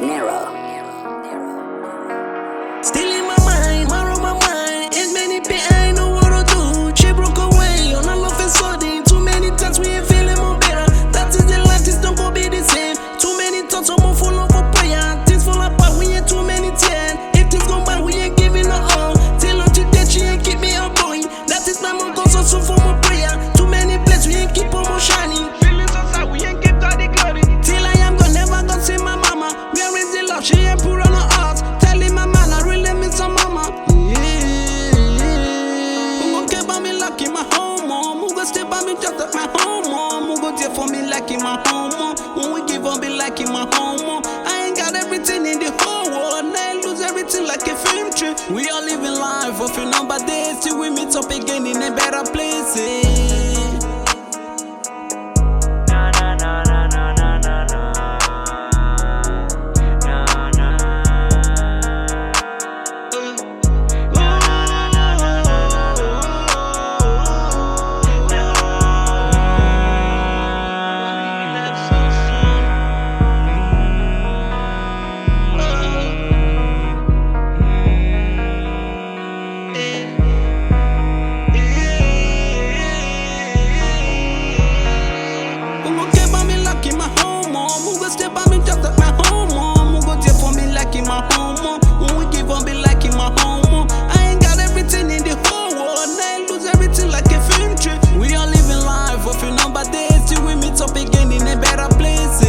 Narrow. Still in my mind, on my mind. It's many pain, I ain't know what to do. She broke away on a love and sudden. Too many times we ain't feeling more better. That is the life, this don't go be the same. Too many thoughts, I'm more full of a prayer. Things fall apart, we ain't too many tears. If things go by, we ain't giving her all. Till on she dead, she ain't keep me up going. That is my mom goes so for my prayer. Too many places, we ain't keep on more shining. Feelings outside, we ain't keep God the glory. Till I am gone, never gonna see my mama. Where is the love, she ain't put on her heart. Telling my man, I really miss her mama. Who care about me like in my home, mom? Who go stay by me just like my home, mom? Who go there for me like in my home, mom? When we give up, be like in my home, mom. I ain't got everything in the whole world, and I lose everything like a film trip. We all living life of a number days till we meet up again in a better place. Who go stay by me just like my home, mom? Who go there for me like in my home, mom? When we give up, be like in my home, mom. I ain't got everything in the whole world, and I lose everything like a film trip. We all living life of a number days till we meet up again in a better place.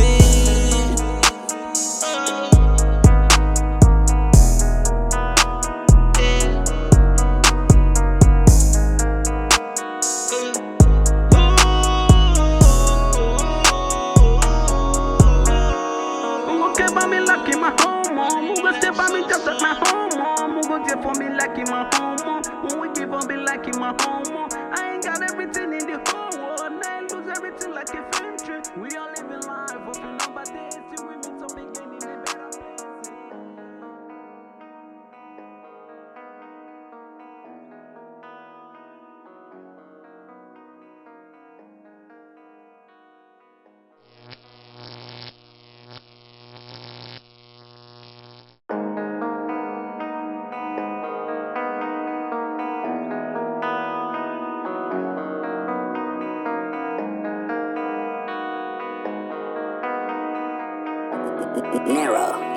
Me like in my home, mom. Who go stay by me just like my home, mom? Who go there for me like in my home, mom? When we give up, be like in my home, mom. I ain't got everything in the whole world, and I lose everything like a film trip. We all living life of a number days till we meet up again in a better place. Narrow.